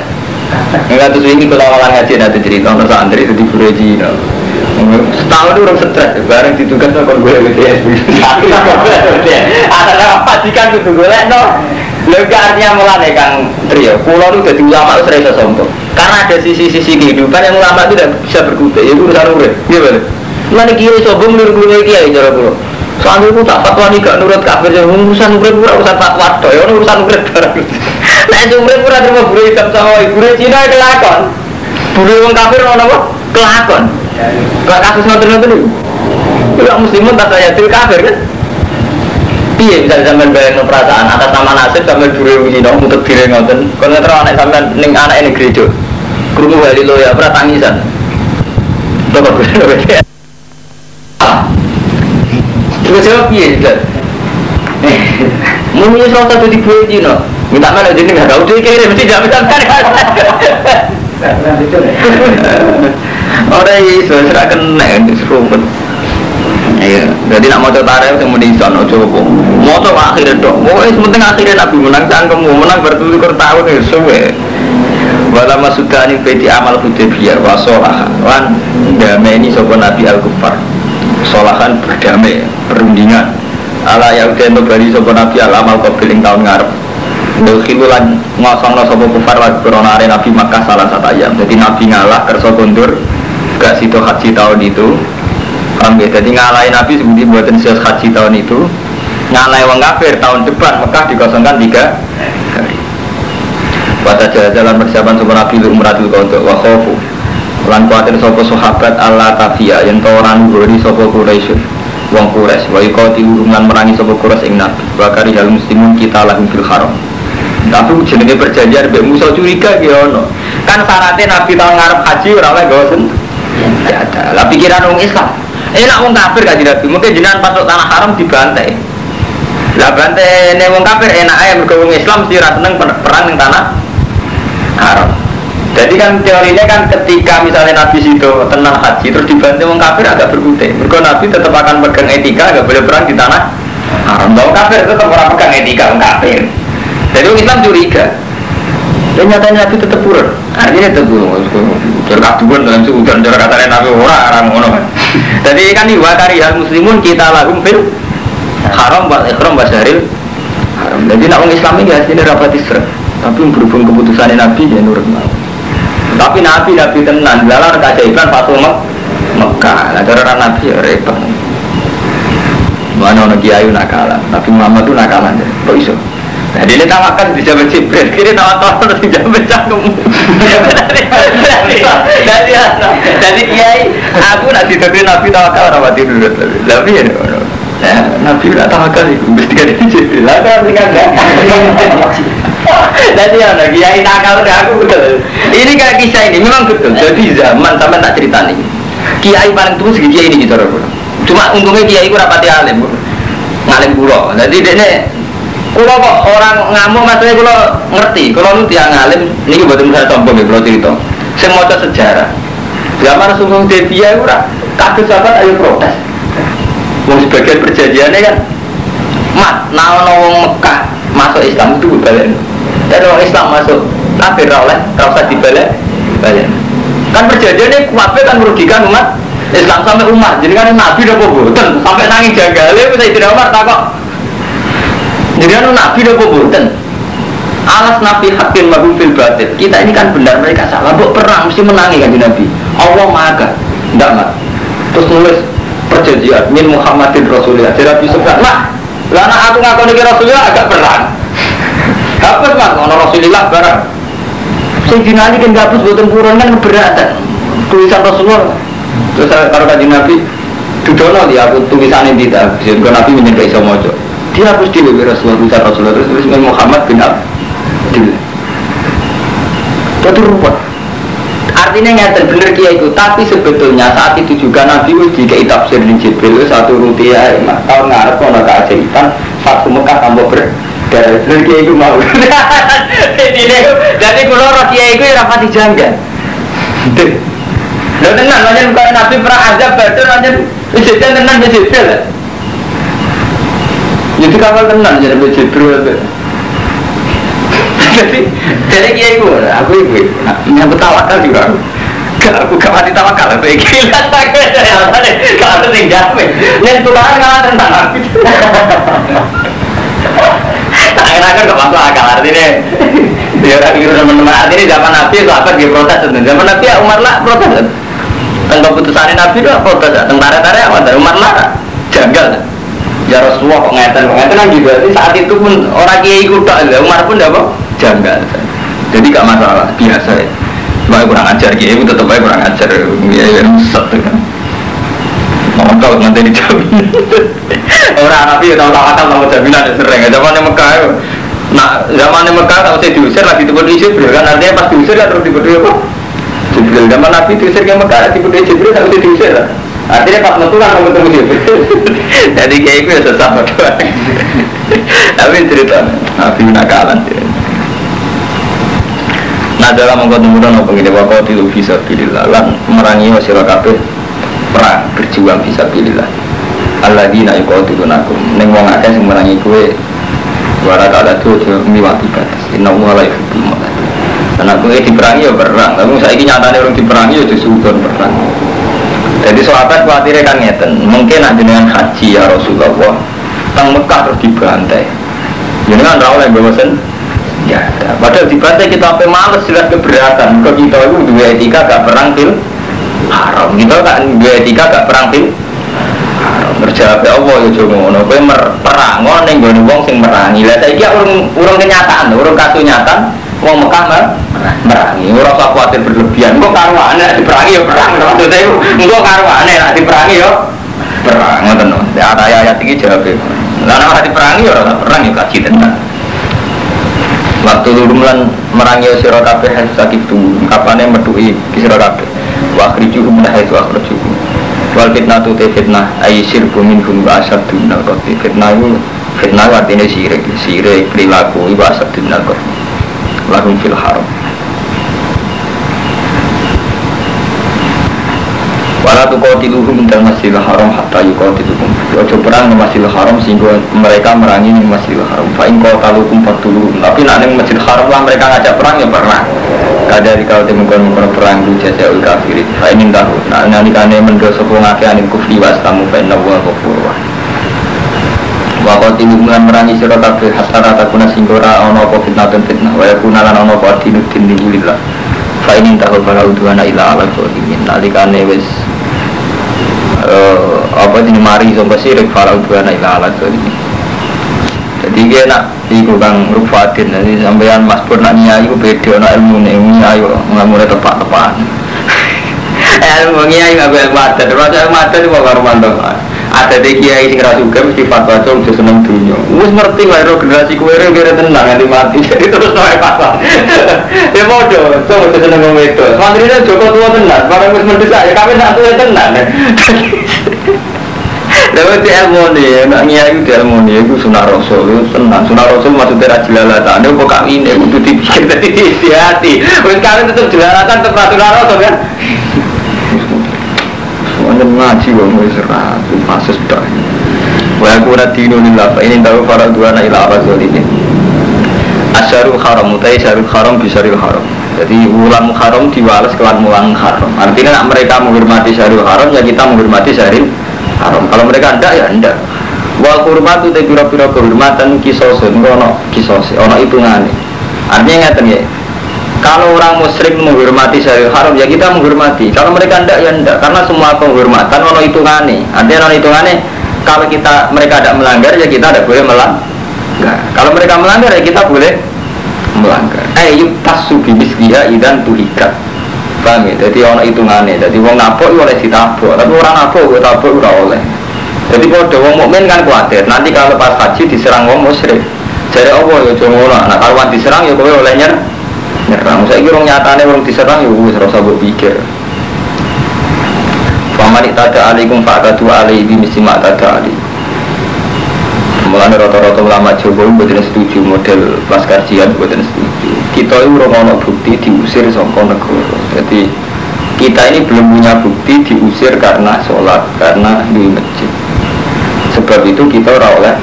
Enggak terus ini kalau orang ngaji nanti cerita orang santri itu di buwe Cina. Setahun itu orang stres, bareng ditugas sama gue BTS. Ada apa jikan itu gue no. Lega artinya mulai Kang Trio. Pulau itu jadi ulama itu serasa sombong. Karena ada sisi-sisi kehidupan yang ulama itu tidak bisa berkutik. Itu urusan urip. Iya betul. Mana kiri sombong menurut gue kiai cara pulau. Soalnya itu tak fatwa nih gak nurut kafir. Urusan urip urusan fatwa toh. Urusan urip barang. Nah itu urip terima guru hitam sama guru Cina itu lakon. Dulu orang kafir orang apa? Kelakon. Kalau kasus nonton-nonton itu, kalau muslimun tak saya til kafir kan? Iya bisa sampai bayang perasaan atas nama nasib sampai dulu ini dong untuk diri nonton. Kalau nggak terlalu sampai neng anak ini gereja, kerumuh wali lo ya pernah tangisan. Bapak gue. Juga jawab iya juga. Mungkin salah satu di buah Cina. Minta mana jadi nggak tahu dia kira mesti jawab sampai. Orang ini sudah kena serumpet. Iya, jadi nak mau coba tarik yang mending sono coba. Mau coba akhirnya dong. Mau sementing akhirnya Nabi menang cangkemmu menang bertutur tahun itu suwe. Wala masudani beti amal Hudaybiyah wa sholahan wan damai ini sopan Nabi Al-Kufar sholahan berdamai perundingan ala yaudhen bali sopan Nabi Al-Amal Qabiling tahun ngarep Dukhilulan ngosong sopan kufar lagi beronare Nabi Makkah salah satu ayam. Jadi Nabi ngalah kerso kondur gak situ haji tahun itu. Jadi ngalahin Nabi seperti buatan sias haji tahun itu, ngalahin wong kafir tahun depan Mekah dikosongkan 3 hari. Pada jalan persiapan sopan Nabi umratul qadha wa khofu lan kuatir sopo sahabat Allah tafia yang toran gori sopo Quraisy wong Quraisy wa iqati urungan merangi sopo Quraisy ing Nabi wa kari hal muslimun kita lahum fil haram. Tapi jenenge perjanjian mbek Musa curiga ki ono. Kan syaratnya Nabi tahun ngarep haji ora oleh gawa sen. Ya ada. Lah pikiran wong Islam. Nak wong kafir gak Nabi. Mungkin jenengan pasuk tanah haram dibantai. Lah bantai nek wong kafir enak ae mergo wong Islam mesti ra seneng perang ning tanah haram. Jadi kan teorinya kan ketika misalnya Nabi situ tenang haji terus dibantai wong kafir agak berkutik. Mergo Nabi tetap akan pegang etika gak boleh perang di tanah haram. Wong kafir tetap orang pegang etika wong kafir. Jadi orang Islam curiga. Dan nyatanya Nabi tetap purun. Artinya tetap berkaduan dalam suku dan cara katanya Nabi orang ngono. Jadi kan diwakari hal muslimun kita lahum fil haram wa ikhram wa syaril haram. Jadi nak orang Islam ini hasilnya rapat isra. Tapi berhubung keputusan Nabi ya nurut mau. Tapi Nabi tenan dalam keajaiban Fatul Mekah. Nah cara Nabi ya repot. Mana orang kiai nakalan. Nabi Muhammad itu nakalan. Kok iso? Nah dia tawakan di Jabal Jibril, kira tawakan di Jabal Cangkem. Jadi kiai, aku nak ditegur Nabi tawakal orang mati dulu. Tapi ya, Nabi nak tawakal itu mesti kan di Jibril. Lah kan enggak. Jadi ya, kiai nakal aku betul. Ini kayak kisah ini memang betul. Jadi zaman sampai tak cerita nih. Kiai paling tua segi kiai ini gitu. Cuma untungnya kiai itu rapati alim, ngalim pulau. Jadi dia kalau kok orang ngamuk maksudnya kalau ngerti, kalau lu tiang ngalim, ini buat saya contoh ya kalau cerita. Saya mau sejarah. Zaman Sungguh Devia itu lah, kaget sahabat ayo protes. Mau sebagian perjanjiannya kan, mat, nawang Mekah masuk Islam itu balik. Dan orang Islam masuk kafir oleh, kalau usah dibalik, balik. Kan perjanjiannya kuatnya kan merugikan umat Islam sampai umat. Jadi kan Nabi udah boboten sampai nangis jagalnya, saya tidak Umar takut. Jadi kan Nabi udah boboten. Alas Nabi hakim magum fil batil. Kita ini kan benar mereka salah. Buk perang mesti menangi kan Nabi. Allah maha. Enggak mat. Terus nulis perjanjian min Muhammadin Rasulullah. Jadi Nabi sebut, "Mak, lana aku ngaku nih Rasulullah agak perang." Hapus mak, ono Rasulullah barang. Sing dinali kan hapus boten purun kan keberatan. Tulisan Rasulullah. Terus kalau kanjeng Nabi dudono dia aku tulisan ini tidak. Sehingga Nabi menyebut iso maca. Dia harus dilihat Rasulullah terus Muhammad bin Abdullah. Itu rupa. Artinya nyata benar kia itu. Tapi sebetulnya saat itu juga Nabi jika tafsir di Jibril satu rupiah tahun ngarep kalau keajaiban satu Mekah tambah berdarah. Benar kia itu mau. Jadi kalau orang kia itu rapat dijangga. Dan tenang, nanya bukan Nabi perang azab badar nanya kejadian tenang di Jibril. Jadi kapal tenang jadi Jibril. Jadi kiai gue, aku ibu, yang bertawakal juga. Aku gak mati tawakal, aku gila sakit. Kalau ada yang jamin, yang tukaran kalah tentang aku. Akhir-akhir gak masuk akal artinya. Dia orang kira teman-teman artinya zaman Nabi sahabat dia protes. Zaman Nabi Umar lah protes. Dan keputusan Nabi itu protes. Tentara-tentara apa? Umar lah janggal. Ya Rasulullah kok ngeten kan juga. Jadi saat itu pun orang kiai kuda, Umar pun apa? Janggal. Jadi gak masalah, biasa ya. Baik kurang ajar, itu tetap baik kurang ajar. Ya satu kan. Mau tahu nanti dijamin. Orang Nabi tahu tawakal sama jaminan sering. Zamannya Mekah, nah zamannya Mekah tahu saya diusir lagi diberi Jibril kan artinya pas diusir kan terus diberi apa? Jibril. Zaman Nabi diusir ke Mekah diberi Jibril tahu saya diusir lah. Artinya pas metu kan ketemu Jibril. Jadi kayak itu ya sesama doang. Tapi cerita Nabi nakalan. Nah dalam mengkontumuran apa ini waktu itu bisa pilih lan merangi masyarakat kabeh perang berjuang bisa pilih lah. Alladzina yuqatilunakum ning wong akeh sing merangi kowe wara ta'ala tu miwati batas innallaha la yuhibbul mu'tadin. Karena kowe diperangi ya perang, tapi saiki nyatane urung diperangi ya disudon perang. Jadi sahabat kuatire kan ngeten, mungkin nak jenengan haji ya Rasulullah teng Mekah terus dibantai. Jenengan ra oleh bosen ya, padahal dibantai kita sampai males jelas keberatan. Kalau kita itu dua etika gak perang fil haram, kita kan dua etika gak perang fil haram. Berjawab ya Allah ya jomo, no kue perang, neng gue wong sing merangi. Lah saya kira urung kenyataan, urung kasus nyata, wong Mekah merangi. Urang tak khawatir berlebihan. Kok karuane diperangi ya perang, maksudnya itu, kok karuane nak diperangi ya perang, ngoten no. Ada ayat iki jawab. Lah nek diperangi ya ora perang ya kaji tenan. Waktu lurumlan merangi sira kabeh sakit tubuh kapane metuki sira kabeh wa akhrijuhum min haitsu akhrajuhum wal fitnatu te fitnah ay sirbu minhum wa asaddu minal qatl fitnah artinya sirik perilaku wa asaddu minal qatl lahum fil haram wala tuqatiluhum dal masjidil haram hatta yuqatiluhum. Ojo perang di Masjidil Haram sehingga mereka merangi di Masjidil Haram. Fa in qataluhum faqtuluhum. Tapi nek ning Masjidil Haram lah mereka ngajak perang ya perang. Kadari kalau temengkon perang ku jazaul kafirin. Fa in tahu. Nah nalikane mendo sapa ngake anil kufri was tamu fa inna wa ghafurur rahim. Wa qatiluhum lan merangi sira kabeh hatta takuna sehingga ora ana apa fitnah wa yakuna lan ana apa dinudin lillah. Fa in tahu fala udwana ila ala zalimin. Nalikane wis apa jenis mari sampai sirik falau buana ila alat ini. Jadi dia nak ikut kang rufatin nanti sampean mas pur nak nyai itu beda nak ilmu nih nyai nggak mulai tepat ilmu nyai nggak boleh mata terus mata itu mau karuman ada deh kiai sing rasu juga mesti fatwa cung seneng dunia mus ngerti lah generasi kue kira tenang nanti mati jadi terus naik fatwa ya bodoh cung seneng ngomong itu mantrinya Joko tua tenang barang mus mendesak ya kami nak tua tenang Lalu di ilmu ni, nak nyai di ilmu ni, itu sunnah rasul, tenang. Sunnah rasul maksudnya jelalatan. Dia kok kami ini, itu dipikir tadi di hati. Kalau kalian tetap jelalatan, tetap peraturan rasul kan? Semuanya ngaji, wong serah, itu pasus dah. Wah aku nanti nulillah, ini tahu para dua nak ilah rasul ini. Asyarul haram, mutai syarul haram, bisarul haram. Jadi ulang haram diwales kelan ulang haram. Artinya nak mereka menghormati syarul haram, ya kita menghormati syarul haram. Kalau mereka ndak ya ndak. Wal hurmatu te pira-pira kehormatan kisosun ono kisos ono hitungane. Artinya ngeten ya. Kalau orang musyrik menghormati syaril haram ya kita menghormati. Kalau mereka ndak ya ndak karena semua penghormatan ono hitungane. Artinya ono hitungane kalau mereka tidak melanggar ya kita tidak boleh melanggar. Kalau mereka melanggar ya kita boleh melanggar. Yuk tasubi bisliha idan tuhikat. Paham ya? Jadi orang hitungannya, jadi orang nabok oleh ditabok, tapi orang nabok ora oleh. Jadi kalau orang mukmin kan khawatir, nanti kalau pas haji diserang orang musyrik, jadi Allah ya cuma nah kalau diserang ya kowe oleh nyerang. Saya kira orang nyatane orang diserang ya wis ora usah berpikir. Faman tada alaikum fa'tadu alaihi bimithli ma tada alaihi. Mulane rata-rata ulama Jawa mboten setuju model pas kajian mboten setuju. Kita itu ora ono bukti diusir saka negara. Jadi kita ini belum punya bukti diusir karena sholat, karena di masjid. Sebab itu kita ora oleh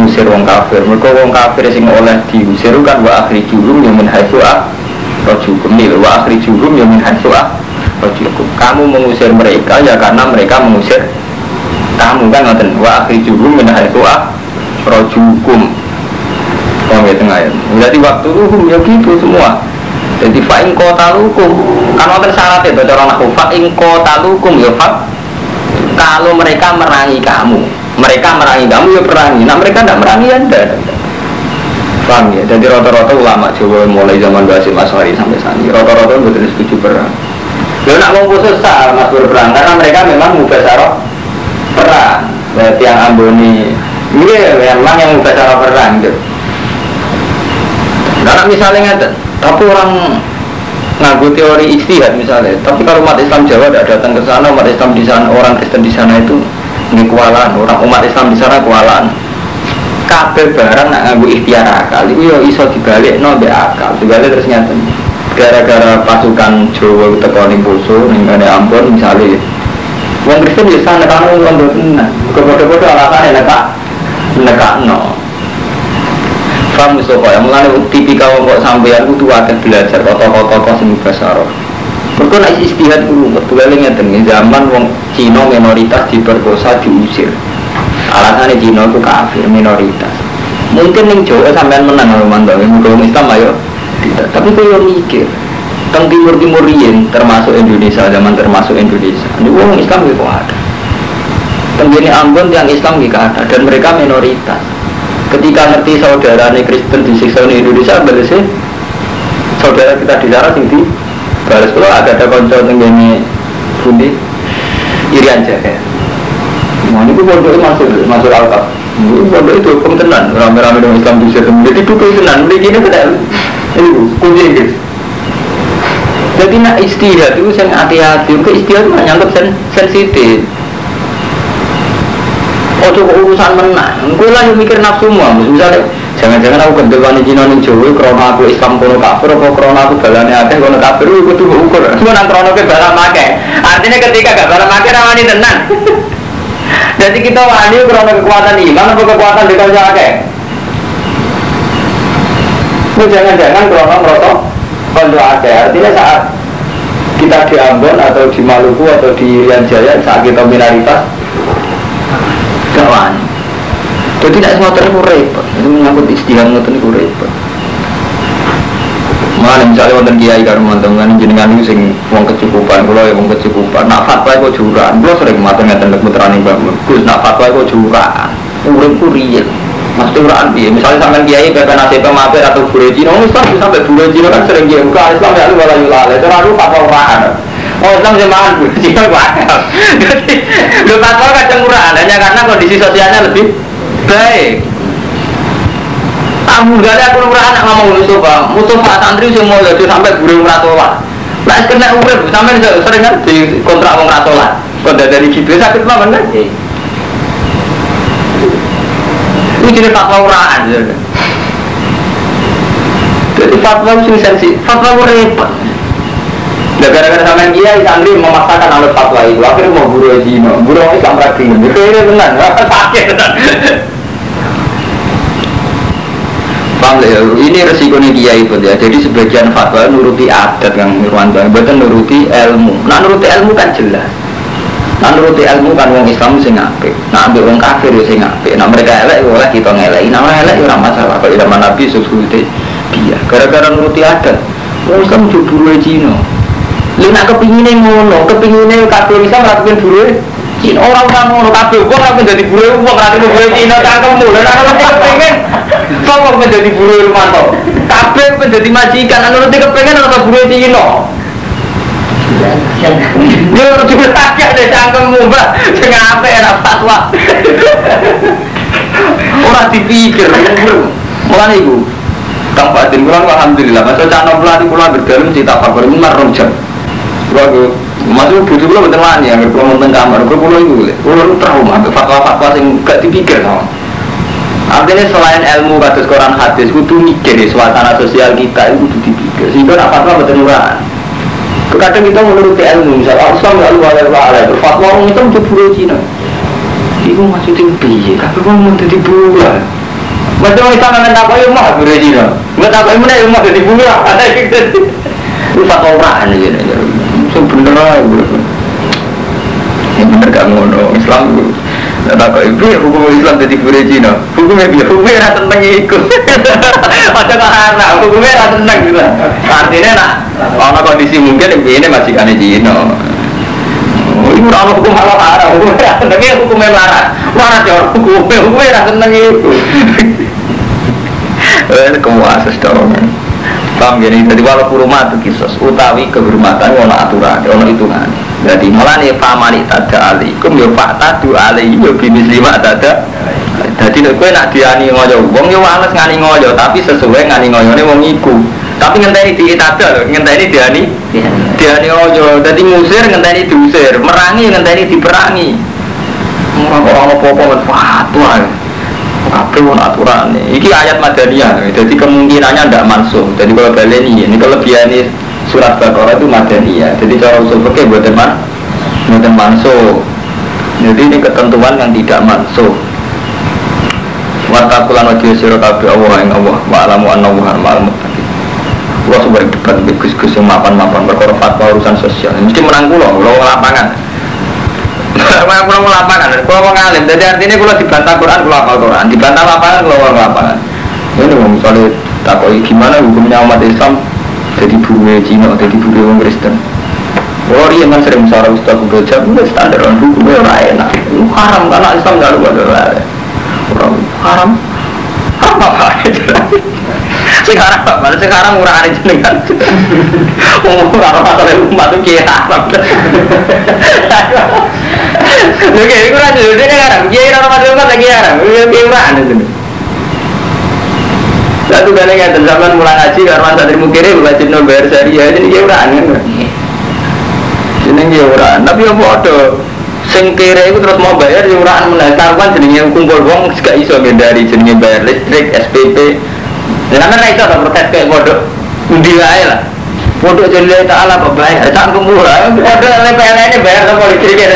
ngusir wong kafir. Mergo wong kafir sing oleh diusir kan wa akhrijuhum ya min haitsu rajukum nil wa akhrijuhum ya min haitsu rajukum. Kamu mengusir mereka ya karena mereka mengusir kamu kan ngoten wa akhrijuhum min haitsu rajukum. Paham ya tengah ya. Jadi waktu hukum ya gitu semua. Jadi fa'in qatalukum kan wonten syaratnya to cara nahwu fa'in qatalukum ya fa kalau mereka merangi kamu ya perangi. Nah mereka tidak merangi Anda. Paham ya? Jadi rata-rata ulama Jawa mulai zaman Basim Asy'ari sampai saat ini rata-rata betul setuju perang. Dia nak mau khusus mas berperang karena mereka memang mubasyarah perang. Berarti yang Amboni ini memang yang mubasyarah perang gitu. Karena misalnya nggak, tapi orang ngaku teori ijtihad misalnya. Tapi kalau umat Islam Jawa tidak datang ke sana, umat Islam di sana, orang Kristen di sana itu ini kewalahan. Orang umat Islam di sana kewalahan. Kabel barang nak nganggo ikhtiar akal itu yo iso dibalik no be akal dibalik terus nyata gara-gara pasukan Jawa teko ning Poso ning ngene Ambon misalnya wong Kristen ya sana kan wong tenan kok-kok alasane nekakno kamu sapa yang mulane tipikal kok sampeyan kudu akeh belajar kota-kota sing basaro mergo nek istihad kudu betul ngeten zaman wong Cina minoritas diperkosa diusir alasannya Cina itu kafir minoritas mungkin yang Jawa sampean menang kalau mantap yang Islam ayo tidak tapi kau mikir teng timur yen termasuk Indonesia zaman termasuk Indonesia ini orang Islam itu ada tenggini Ambon yang Islam juga ada dan mereka minoritas ketika ngerti saudaranya Kristen disiksa di Indonesia balasnya saudara kita di sana sing di balas kalau ada konco tenggini Bundi Irian Jaya nah ini pondoknya masuk Al-Qaf ini pondok itu hukum tenan rame-rame dengan Islam di sana jadi itu tenan begini tidak ini kunci Inggris jadi nak istihad itu yang hati-hati ke istihad itu nyangkut sensitif coba urusan menang gue lah yang mikir nafsu semua misalnya jangan-jangan aku kendelan di Cina ning Jawa karena aku Islam kono kafir apa karena aku balane akeh kono kafir itu tuh ukur cuma nang krono ke balam akeh artinya ketika gak balam akeh ramani tenan jadi kita wani karena kekuatan iman atau kekuatan di kanca akeh jangan-jangan karena merosot kanca akeh artinya saat kita di Ambon atau di Maluku atau di Irian Jaya saat kita minoritas kawan jadi tidak semua itu repot itu menyangkut istihad itu repot malah misalnya wonten kiai karo teman-teman jenengan itu sing wong kecukupan kalau ya wong kecukupan nak fatwa itu juraan kalau sering matur ngeten putrane Mbak Gus nak fatwa itu juraan uripku riil mesti juraan piye misalnya sampean kiai pepe nasib mampir atau bure Cina Islam sampai bure Cina kan sering kiai buka Islam ya lu wala yulale terlalu fatwa uraan Islam jemaah Cina bakal jadi lu fatwa kadang uraan hanya karena kondisi sosialnya lebih baik kamu gak ada aku anak ngomong Mustafa santri semua jadi sampai burung ratolan nah kena urip sampai sering kan di kontrak wong ratolan kalau dari gitu sakit banget kan itu jadi fatwa uraan jadi fatwa itu sensi fatwa repot gara-gara sampai dia santri memaksakan alat fatwa itu akhirnya mau buru Cina buru Islam raging akhirnya benar sakit ini resikonya kiai pun ya. Jadi sebagian fatwa nuruti adat yang Nurwanto, bukan nuruti ilmu. Nah nuruti ilmu kan jelas. Nah nuruti ilmu kan wong Islam sing apik. Nah ambil wong kafir sing apik. Nah mereka elek oleh kita ngeleki. Nah elek ora masalah. Kalau zaman Nabi susu-susu dia. Gara-gara nuruti adat. Wong Islam jebule Cina. Lha nek kepingine ngono, kepingine kafir Islam ora kepengin buru Cina orang ngono kabeh wong ora menjadi buru wong ora kepengin buru Cina cangkemmu. Lah nek kepengin kok menjadi buru Irmanto kabeh menjadi majikan anu nanti kepengen ana buru Cina yo juga tak ada cangkemmu Mbak sing apik ana fatwa ora dipikir mulane iku Kang Fatin kula alhamdulillah masa cak nom pelatih kula berdalam cita fakir itu marung jam kula masuk butuh kula mboten wani anggere kula wonten kamar kula iku kula trauma fatwa-fatwa sing gak dipikir sama artinya selain ilmu kados Quran hadis kudu mikir suasana sosial kita itu kudu dipikir sehingga apa-apa betul uraan kadang kita menuruti ilmu misalnya Islam ya Allah berfatwa orang itu untuk buru Cina itu maksudnya piye tapi orang mau jadi buru macam orang Islam yang tak kaya mah buru Cina nggak tak kaya mana yang mah jadi buru ada gitu itu fatwa uraan aja itu bener lah yang bener gak ngono Islam tak kok ibu hukum Islam jadi buru Cina hukumnya rasa seneng ikut ada karena hukumnya rasa seneng juga artinya nak kalau kondisi mungkin ini majikan Cina ini orang hukum halal haram hukumnya senengnya hukumnya marah ya hukumnya rasa seneng ikut Kamu asus dong. Paham gini, jadi walaupun rumah itu kisos utawi kehormatan ono aturan, ono hitungan. Jadi malah nih pamani tada alikum yo fakta du alaihi yo bimis lima tada. Jadi nek kowe nak diani ngoyo wong yo wales ngani ngoyo tapi sesuai ngani ngoyone wong iku. Tapi ngenteni diitada lho, ngenteni diani ngoyo. Dadi ngusir ngenteni diusir, merangi ngenteni diperangi. Orang apa-apa men fatwa. Kabeh ono aturane. Iki ayat Madaniyah. Jadi kemungkinannya ndak mansuh. Jadi kalau baleni ini kelebihan surat Baqarah itu Madaniyah. Jadi cara usul fikih mboten mansuh. Jadi ini ketentuan yang tidak mansuh. Watakulan wajah sira kabeh Allah ing Allah wa alamu anna wa ma'al muttaqin. Kula sumber debat gus-gus yang mapan-mapan perkara fatwa urusan sosial. Mesti menang kula lapangan. Kalau mau lapangan, kalau mau ngalim, jadi artinya kalau dibantah Quran, kalau hafal Quran, dibantah lapangan, kalau mau lapangan. Ini misalnya takoi gimana hukumnya umat Islam jadi bumi Cina, jadi bumi orang Kristen. Kalau dia kan sering musyawarah ustaz belajar, standar orang hukumnya orang enak. Haram karena Islam nggak lupa orang haram apa? Sekarang apa? Sekarang murah hari jenengan. Orang masalah umat itu kira haram. Oke, itu kan dulu dia haram. Dia orang masalah umat lagi haram. Gimana itu? Satu kali yang zaman mulai ngaji karena santri mukiri wajib bayar syariah jadi dia orang kan. Jadi dia orang. Tapi yang bodoh. Sing kere itu terus mau bayar iuran menasarkan jenenge kumpul wong gak iso ngendari jenenge bayar listrik, SPP. Lah kan ra iso protes kayak bodoh. Undi wae lah. Bodoh jenenge taala kok bayar cangkem murah. Bodoh PLN bayar sama listrik ya.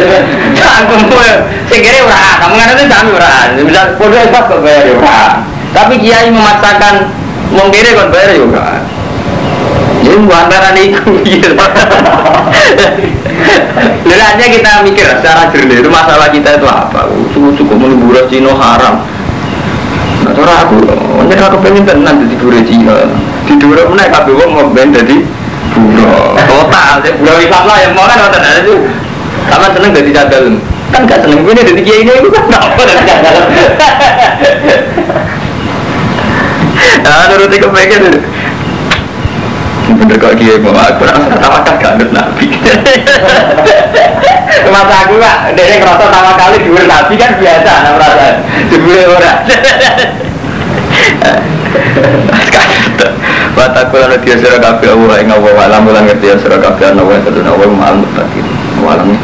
Cangkem murah. Sing kere ora, kamu kan itu sami ora. Misal bodoh kok bayar ora. Tapi kiai memaksakan wong kere kok bayar yo ora. Jadi antara itu Lelahnya kita mikir secara jernih itu masalah kita itu apa? Cukup melibur Cina haram. Nah, cara aku, hanya aku pengen tenang jadi buruh Cina. Di dua mana kabeh wong ngoben jadi buruh. Total, buruh Islam lah yang mau kan nonton itu. Sama seneng jadi cadel. Kan gak seneng ini jadi kiai ini kan apa dari cadel. Nah, nuruti kepengen itu. Bener kok kiai mau aku tawakal gak ada nabi. Masa aku pak, dia ngerasa sama kali dua nabi kan biasa, nah merasa dua orang. Mataku lalu dia surah kafe Allah, ingat Allah alam ulang ngerti ya surah kafe Allah yang satu Allah malam mutakin, alamnya.